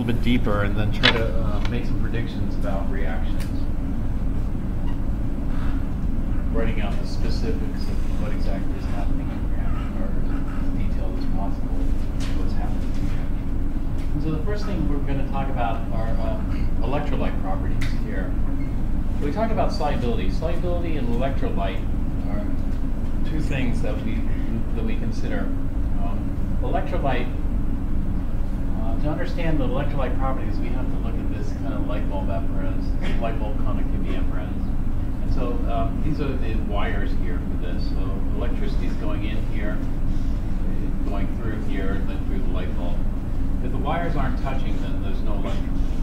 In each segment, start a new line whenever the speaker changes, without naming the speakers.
little bit deeper and then try to make some predictions about reactions. Writing out the specifics of what exactly is happening in the reaction, or as detailed as possible what's happening in the reaction. And so the first thing we're going to talk about are electrolyte properties here. So we talked about solubility. Solubility and electrolyte are two things that we consider. Electrolyte, to understand the electrolyte properties, we have to look at this kind of light bulb apparatus, light bulb conductivity apparatus. And so these are the wires here for this. So electricity is going in here, going through here, and then through the light bulb. If the wires aren't touching, then there's no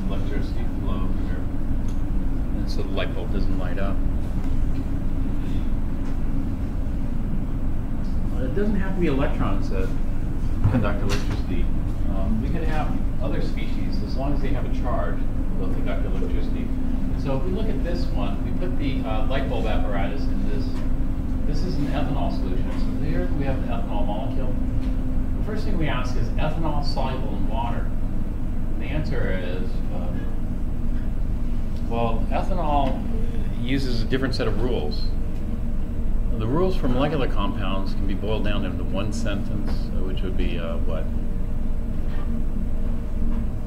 electricity flow here. And so the light bulb doesn't light up. It doesn't have to be electrons that conduct electricity. We could have other species, as long as they have a charge, they'll conduct electricity. And so if we look at this one, we put the light bulb apparatus in this. This is an ethanol solution. So here we have the ethanol molecule. The first thing we ask is, ethanol soluble in water? And the answer is, well, ethanol uses a different set of rules. The rules for molecular compounds can be boiled down into one sentence, which would be what?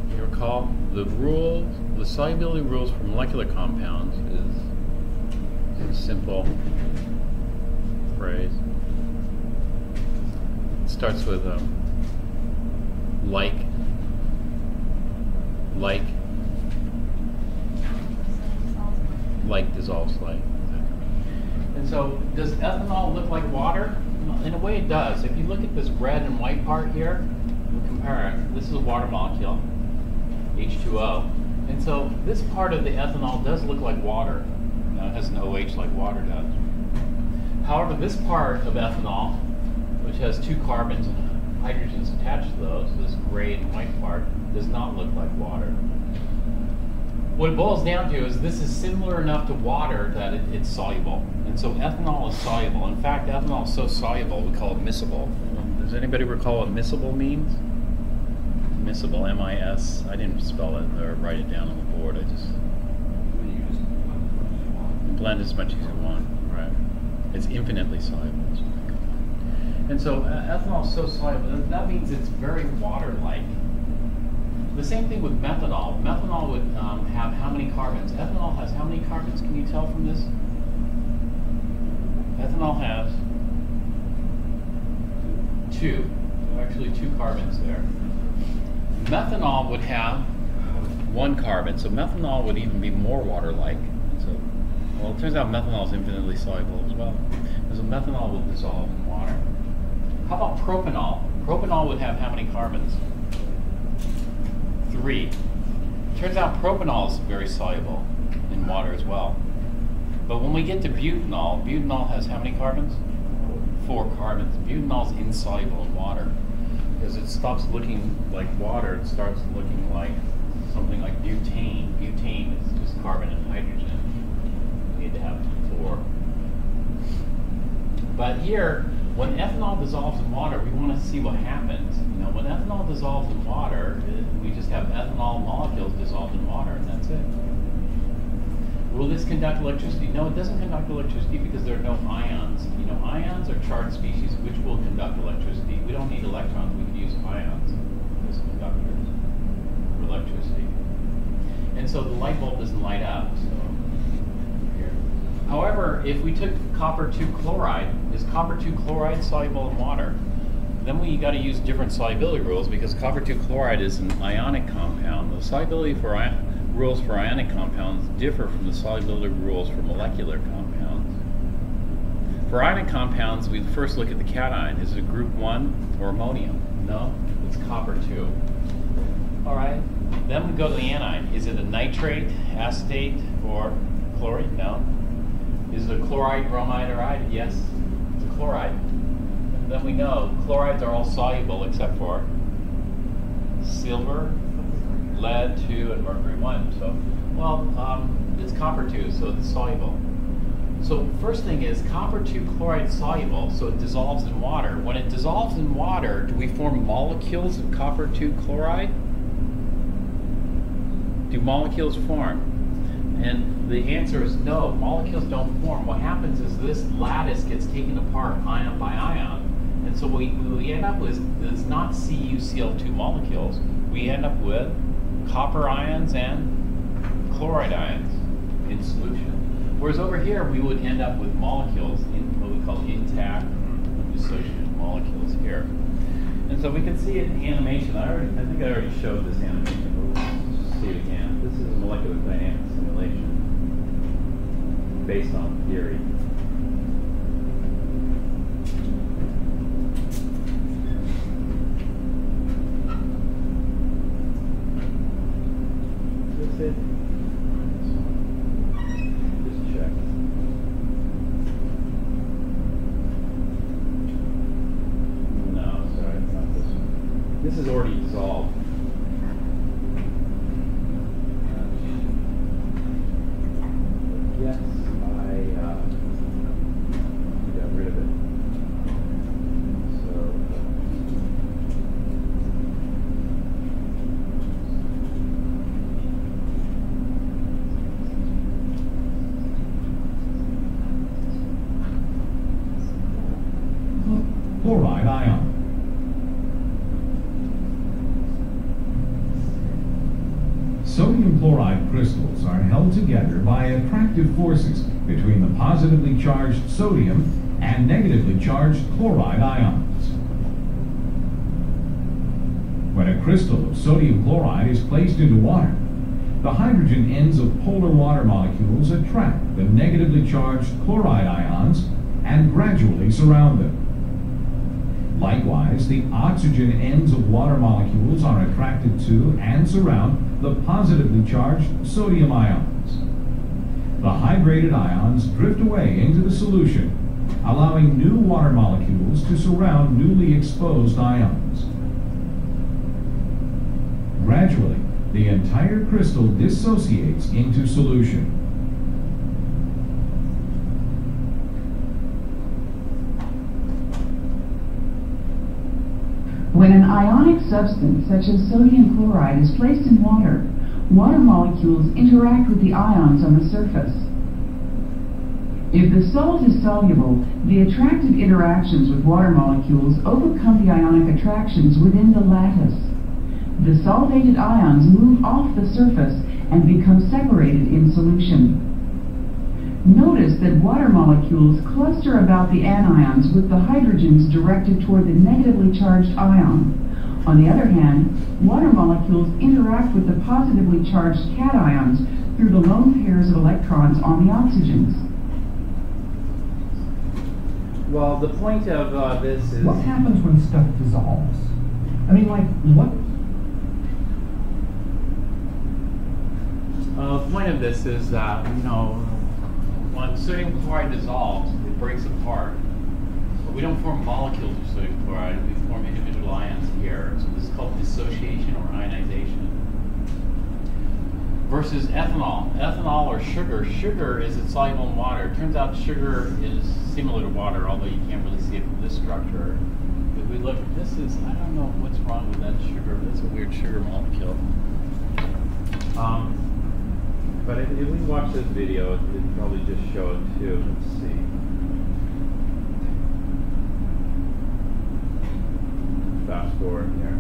You recall the solubility rules for molecular compounds is a simple phrase. It starts with like dissolves like. And so, does ethanol look like water? In a way it does. If you look at this red and white part here, and compare it, this is a water molecule, H2O. And so this part of the ethanol does look like water. Now it has an OH like water does. However, this part of ethanol, which has two carbons and hydrogens attached to those, this gray and white part, does not look like water. What it boils down to is this is similar enough to water that it's soluble. And so ethanol is soluble. In fact, ethanol is so soluble, we call it miscible. Does anybody recall what miscible means? Miscible, M-I-S. I didn't spell it or write it down on the board. I just blend as much as you want. Right. It's infinitely soluble. And so ethanol is so soluble. That means it's very water-like. The same thing with methanol. Methanol would have how many carbons? Ethanol has how many carbons? Can you tell from this? Ethanol has two. Actually, two carbons there. Methanol would have one carbon, so methanol would even be more water-like. So, well, it turns out methanol is infinitely soluble as well. And so methanol will dissolve in water. How about propanol? Propanol would have how many carbons? 3. Turns out propanol is very soluble in water as well. But when we get to butanol, butanol has how many carbons? 4 carbons. Butanol is insoluble in water because it stops looking like water. It starts looking like something like butane. Butane is just carbon and hydrogen. We need to have 4. But here, when ethanol dissolves in water, we want to see what happens. You know, when ethanol dissolves in water, we just have ethanol molecules dissolved in water, and that's it. Will this conduct electricity? No, it doesn't conduct electricity because there are no ions. You know, ions are charged species which will conduct electricity. We don't need electrons. We can use ions as conductors for electricity. And so the light bulb doesn't light up. So here. However, if we took copper 2 chloride, is copper 2 chloride soluble in water? Then we got to use different solubility rules because copper 2 chloride is an ionic compound. The solubility for rules for ionic compounds differ from the solubility rules for molecular compounds. For ionic compounds, we first look at the cation. Is it a group 1 or ammonium? No, it's copper 2. All right. Then we go to the anion. Is it a nitrate, acetate, or chloride? No. Is it a chloride, bromide, or iodide? Yes, it's a chloride. And then we know chlorides are all soluble except for silver, lead 2, and mercury 1. So, well, it's copper 2, so it's soluble. So first thing is copper 2 chloride soluble, so it dissolves in water. When it dissolves in water, do we form molecules of copper 2 chloride? Do molecules form? And the answer is no, molecules don't form. What happens is this lattice gets taken apart ion by ion. And so what we end up with is not CuCl2 molecules. We end up with copper ions and chloride ions in solution. Whereas over here, we would end up with molecules in what we call intact dissociated molecules here. And so we can see it in animation. I think I already showed this animation, but we'll see it again. This is a molecular dynamics simulation based on theory. That's it. Just check. No, sorry, it's not this one. This is already dissolved. Yes, I got rid of it. So,
chloride ion. Sodium chloride crystals are held together by attractive forces between the positively charged sodium and negatively charged chloride ions. When a crystal of sodium chloride is placed into water, the hydrogen ends of polar water molecules attract the negatively charged chloride ions and gradually surround them. Likewise, the oxygen ends of water molecules are attracted to and surround the positively charged sodium ions. The hydrated ions drift away into the solution, allowing new water molecules to surround newly exposed ions. Gradually, the entire crystal dissociates into solution.
When an ionic substance such as sodium chloride is placed in water, water molecules interact with the ions on the surface. If the salt is soluble, the attractive interactions with water molecules overcome the ionic attractions within the lattice. The saltated ions move off the surface and become separated in solution. Notice that water molecules cluster about the anions with the hydrogens directed toward the negatively charged ion. On the other hand, water molecules interact with the positively charged cations through the lone pairs of electrons on the oxygens.
Well, the point of this is...
What happens when stuff dissolves? I mean, like, what?
The point of this is that, when sodium chloride dissolves, it breaks apart. But we don't form molecules of sodium chloride, we form individual ions here. So this is called dissociation or ionization. Versus ethanol. Ethanol or sugar. Sugar is insoluble in water. It turns out sugar is similar to water, although you can't really see it from this structure. If we look, I don't know what's wrong with that sugar. That's a weird sugar molecule. But if we watch this video, it'd probably just show it too. Let's see. Fast forward here.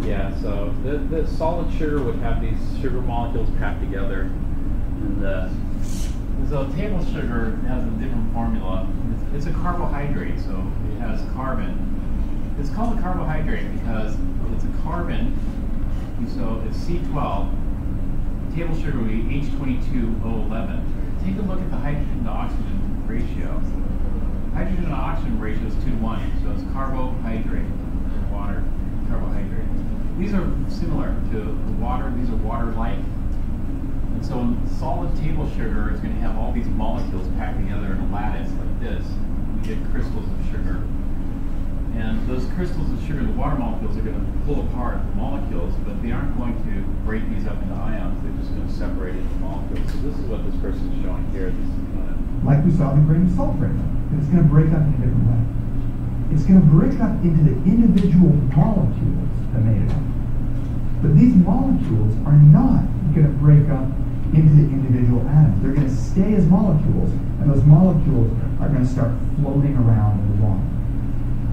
Yeah, so the solid sugar would have these sugar molecules packed together. And so table sugar has a different formula. It's a carbohydrate, so it has carbon. It's called a carbohydrate because it's a carbon, so it's C12. Table sugar would be H22O11. Take a look at the hydrogen to oxygen ratio. Hydrogen to oxygen ratio is 2:1, so it's carbohydrate, water, carbohydrate. These are similar to the water, these are water-like. And so solid table sugar is going to have all these molecules packed together in a lattice like this. We get crystals of sugar. And those crystals of sugar, the water molecules, are going to pull apart the molecules, but they aren't going to break these up into ions. They're just going to separate into molecules. So this is what this person is showing here. This is kind of
like we saw the grain of salt breakup, that it's going to break up in a different way. It's going to break up into the individual molecules that made it up. But these molecules are not going to break up into the individual atoms. They're going to stay as molecules, and those molecules are going to start floating around in the water.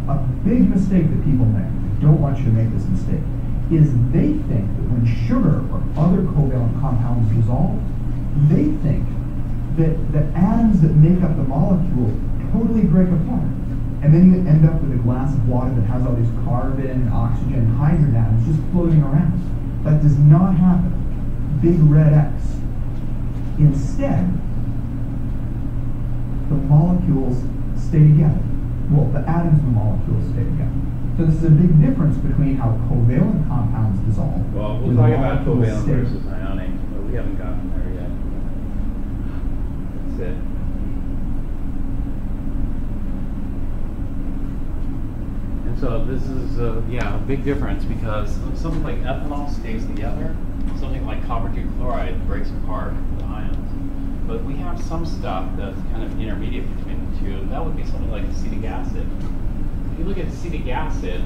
A big mistake that people make, I don't want you to make this mistake, is they think that when sugar or other covalent compounds dissolve, they think that the atoms that make up the molecule totally break apart. And then you end up with a glass of water that has all these carbon, oxygen, hydrogen atoms just floating around. That does not happen. Big red X. Instead, the molecules stay together. Well, the atoms and the molecules stay together. So this is a big difference between how covalent compounds dissolve.
Well, we'll talk about covalent versus ionic, but we haven't gotten there yet. That's it. And so this is, a big difference because something like ethanol stays together. Something like copper 2 chloride breaks apart the ions. But we have some stuff that's kind of intermediate between the two. That would be something like acetic acid. If you look at acetic acid,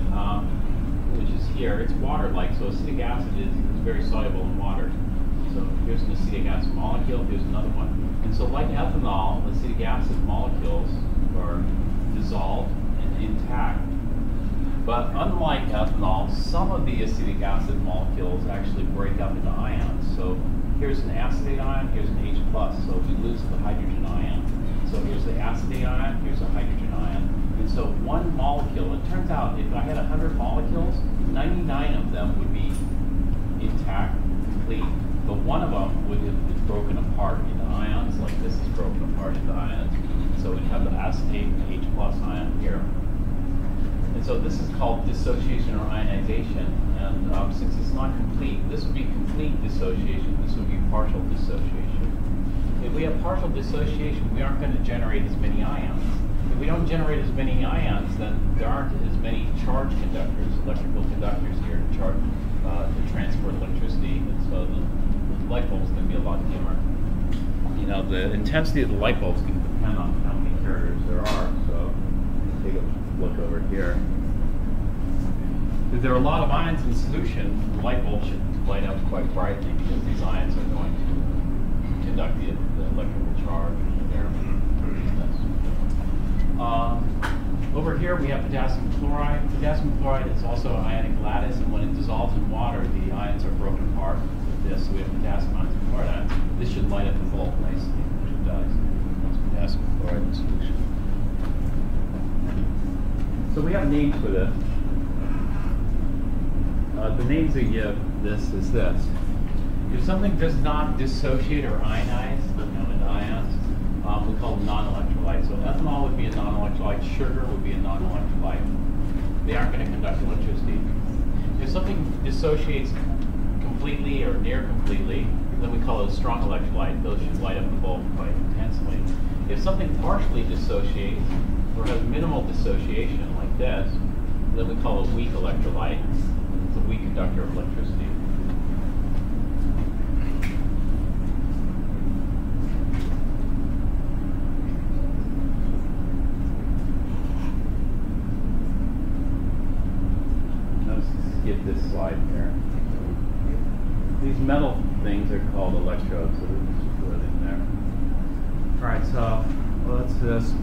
which is here, it's water-like, so acetic acid is very soluble in water. So here's an acetic acid molecule, here's another one. And so like ethanol, acetic acid molecules are dissolved and intact. But unlike ethanol, some of the acetic acid molecules actually break up into ions. So here's an acetate ion, here's an H+, so we lose the hydrogen ion. So here's the acetate ion, here's a hydrogen ion. And so one molecule, it turns out if I had 100 molecules, 99 of them would be intact, complete. But one of them would have been broken apart into ions, like this is broken apart into ions. So we'd have the acetate and H+ ion here. And so this is called dissociation or ionization. And since it's not complete, this would be complete dissociation, this would be partial dissociation. If we have partial dissociation, we aren't going to generate as many ions. If we don't generate as many ions, then there aren't as many charge conductors, electrical conductors here to transport electricity. And so the light bulb's going to be a lot dimmer. You know, the intensity of the light bulbs can depend on how many carriers there are. So take a look over here. If there are a lot of ions in solution, the light bulb should light up quite brightly because these ions are going to conduct the electrical charge there. Over here we have potassium chloride. Potassium chloride is also an ionic lattice, and when it dissolves in water, the ions are broken apart with this. So we have potassium ions and chloride ions. This should light up the bulb nicely, which it does. That's potassium chloride in solution. So we have names for this. The names they give this is this. If something does not dissociate or ionize, into ions, we call them non-electrolytes. So ethanol would be a non-electrolyte, sugar would be a non-electrolyte. They aren't going to conduct electricity. If something dissociates completely or near completely, then we call it a strong electrolyte. Those should light up the bulb quite intensely. If something partially dissociates or has minimal dissociation like this, then we call it a weak electrolyte. It's a weak conductor of electricity. Let's skip this slide here. These metal things are called electrodes, so we'll just put it in there. Alright, so let's just,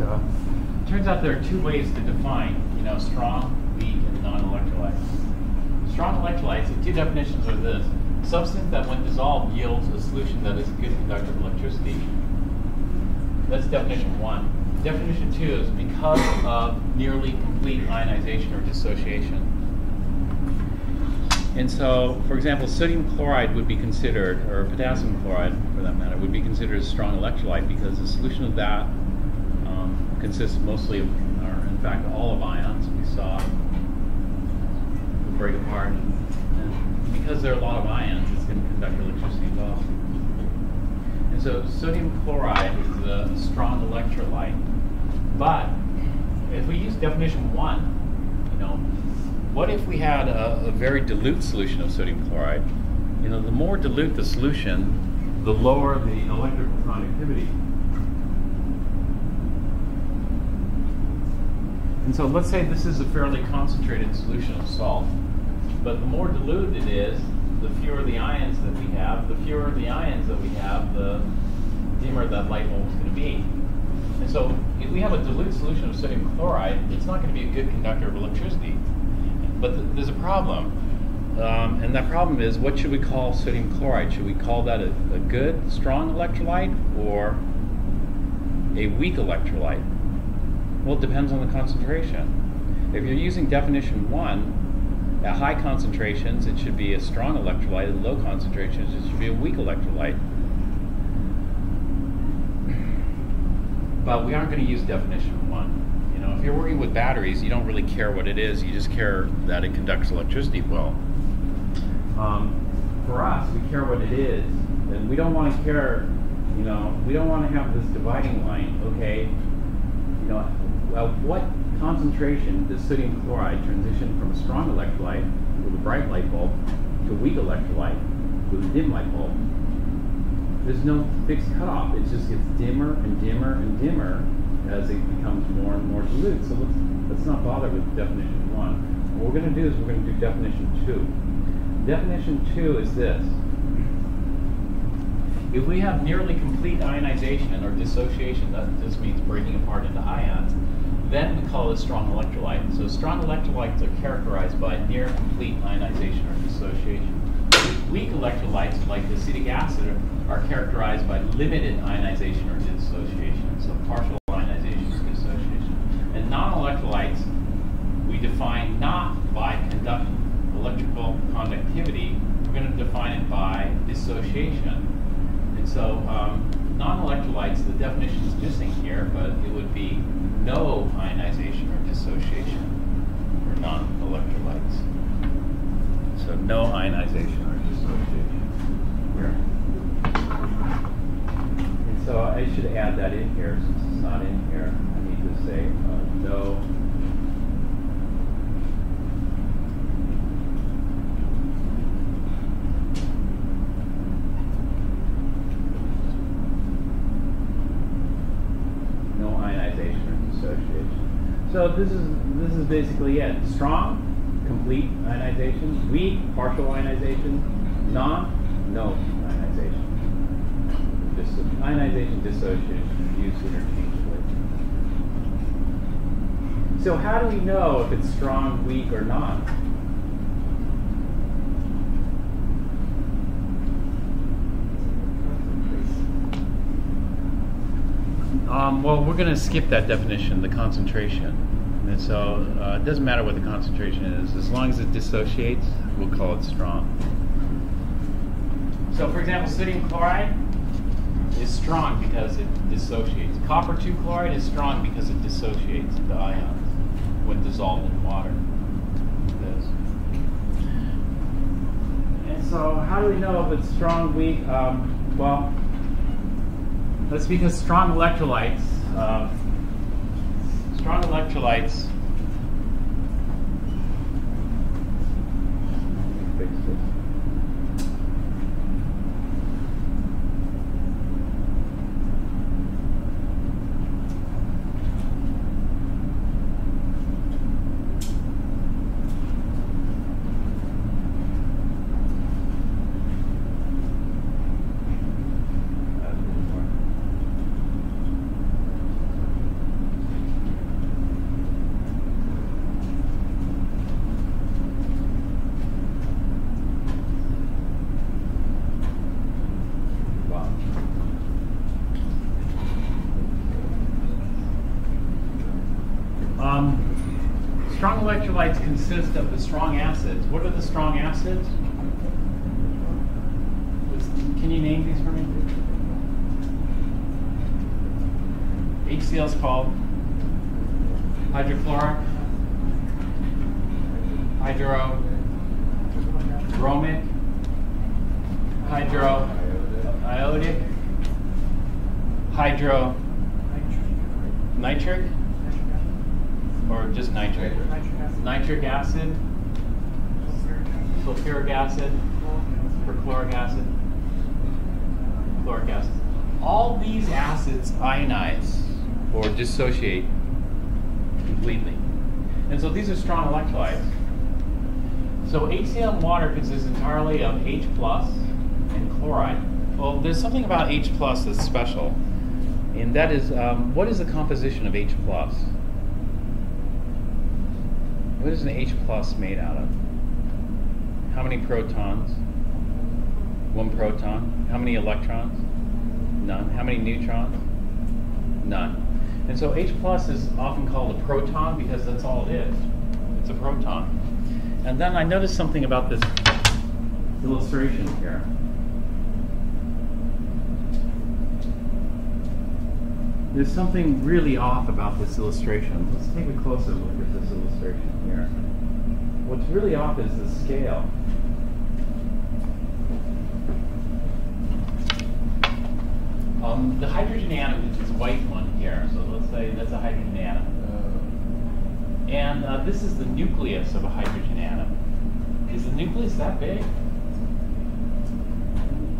turns out there are two ways to define, strong, weak, and non-electrolytes. Strong electrolytes, the two definitions are this. Substance that when dissolved yields a solution that is a good conductor of electricity. That's definition one. Definition two is because of nearly complete ionization or dissociation. And so, for example, sodium chloride would be considered, or potassium chloride for that matter, would be considered a strong electrolyte because the solution of that consists mostly of, or in fact all of ions. We saw break apart, and because there are a lot of ions, it's going to conduct electricity well. And so sodium chloride is a strong electrolyte. But if we use definition one, what if we had a very dilute solution of sodium chloride? The more dilute the solution, the lower the electrical conductivity. And so let's say this is a fairly concentrated solution of salt, but the more diluted it is, the fewer the ions that we have. The fewer the ions that we have, the dimmer that light bulb is going to be. And so if we have a dilute solution of sodium chloride, it's not going to be a good conductor of electricity. But there's a problem. And that problem is, what should we call sodium chloride? Should we call that a good, strong electrolyte or a weak electrolyte? Well, it depends on the concentration. If you're using definition 1, at high concentrations it should be a strong electrolyte, at low concentrations it should be a weak electrolyte. But we aren't going to use definition 1. You know, if you're working with batteries, you don't really care what it is, you just care that it conducts electricity well. For us, we care what it is, and we don't want to care, you know, we don't want to have this dividing line, okay, you know, well, what concentration does sodium chloride transition from a strong electrolyte with a bright light bulb to a weak electrolyte with a dim light bulb? There's no fixed cutoff. It just gets dimmer and dimmer and dimmer as it becomes more and more dilute. So let's not bother with definition 1. What we're going to do is we're going to do definition 2. Definition 2 is this. If we have nearly complete ionization or dissociation, that just means breaking apart into ions, then we call it a strong electrolyte. So strong electrolytes are characterized by near complete ionization or dissociation. Weak electrolytes, like acetic acid, are characterized by limited ionization or dissociation, so partial ionization or dissociation. And non-electrolytes we define not by electrical conductivity, we're going to define it by dissociation. And so non-electrolytes, the definition is missing here, but it would be no ionization or dissociation for non-electrolytes. So no ionization or dissociation. And so I should add that in here since it's not in here. I need to say no. So this is basically it. Strong, complete ionization. Weak, partial ionization. Non, no ionization. Ionization, dissociation, used interchangeably. So how do we know if it's strong, weak, or non? Well, we're going to skip that definition, the concentration. And so it doesn't matter what the concentration is. As long as it dissociates, we'll call it strong. So for example, sodium chloride is strong because it dissociates. Copper 2 chloride is strong because it dissociates the ions when dissolved in water. And so how do we know if it's strong, weak? Well, that's because strong electrolytes, let me fix this. Strong electrolytes consist of the strong acids. What are the strong acids? Can you name these for me? HCl is called hydrochloric, hydrobromic, hydroiodic, hydronitric, or just nitric? Nitric acid, sulfuric acid, perchloric acid, chloric acid. All these acids ionize or dissociate completely. And so these are strong electrolytes. So HCl in water consists entirely of H plus and chloride. Well, there's something about H plus that's special, and that is, what is the composition of H plus? What is an H plus made out of? How many protons? 1 proton. How many electrons? None. How many neutrons? None. And so H plus is often called a proton because that's all it is. It's a proton. And then I noticed something about this illustration here. There's something really off about this illustration. Let's take a closer look at this illustration here. What's really off is the scale. The hydrogen atom is this white one here. So let's say that's a hydrogen atom. And this is the nucleus of a hydrogen atom. Is the nucleus that big?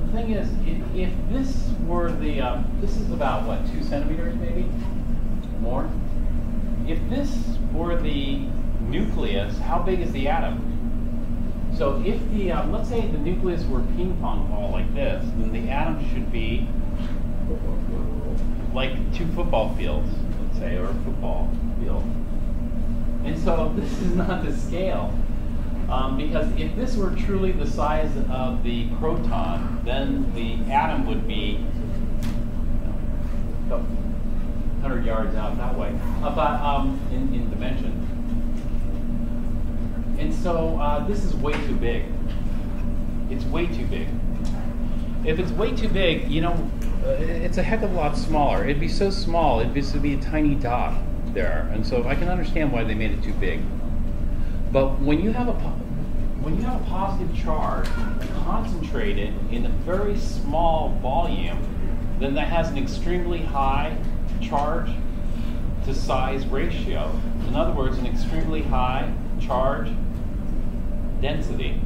The thing is, if this were the, this is about what, 2 centimeters maybe? More? If this were the nucleus, how big is the atom? So if the, let's say the nucleus were a ping pong ball like this, then the atom should be like 2 football fields, let's say, or a football field. And so this is not the scale. Because if this were truly the size of the proton, then the atom would be 100 yards out that way, about in dimension. And so this is way too big. It's way too big. If it's way too big, you know, it's a heck of a lot smaller. It'd be so small, it'd just be a tiny dot there. And so I can understand why they made it too big. But when you have a positive charge concentrated in a very small volume, then that has an extremely high charge to size ratio. In other words, an extremely high charge density.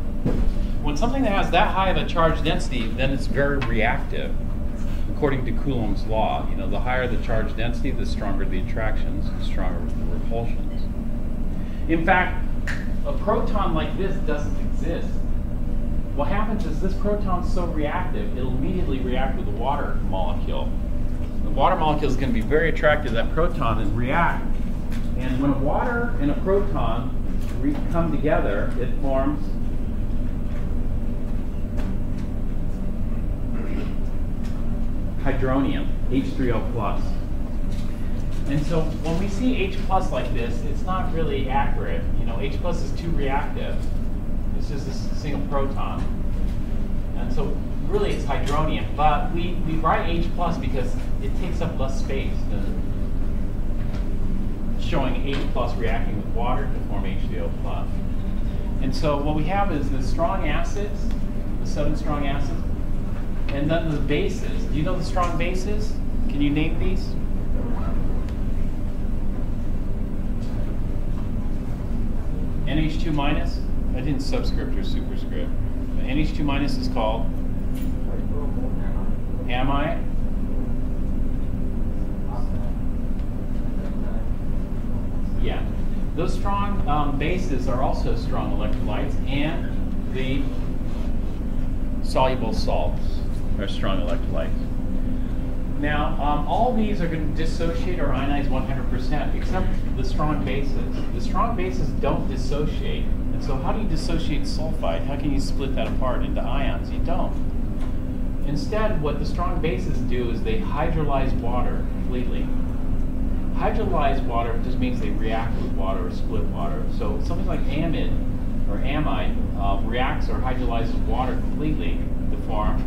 When something that has that high of a charge density, then it's very reactive. According to Coulomb's law, you know, the higher the charge density, the stronger the attractions, the stronger the repulsions. In fact, a proton like this doesn't exist. What happens is this proton's so reactive, it'll immediately react with a water molecule. The water molecule is going to be very attracted to that proton and react. And when a water and a proton come together, it forms hydronium, H3O+. And so when we see H plus like this, it's not really accurate. You know, H plus is too reactive. It's just a single proton. And so really it's hydronium, but we write H plus because it takes up less space than showing H plus reacting with water to form H3O+. And so what we have is the strong acids, the 7 strong acids, and then the bases. Do you know the strong bases? Can you name these? NH2 minus, I didn't subscript or superscript. NH2 minus is called amide. Yeah, those strong bases are also strong electrolytes, and the soluble salts are strong electrolytes. Now, all these are going to dissociate or ionize 100%, except the strong bases. The strong bases don't dissociate. And so how do you dissociate sulfide? How can you split that apart into ions? You don't. Instead, what the strong bases do is they hydrolyze water completely. Hydrolyzed water just means they react with water or split water. So something like amide reacts or hydrolyzes water completely to form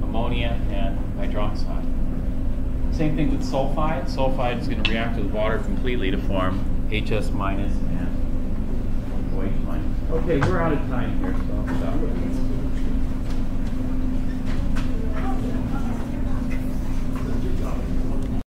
ammonia and hydroxide. Same thing with sulfide. Sulfide is going to react with water completely to form HS minus and OH minus. Okay, we're out of time here, so I'll stop.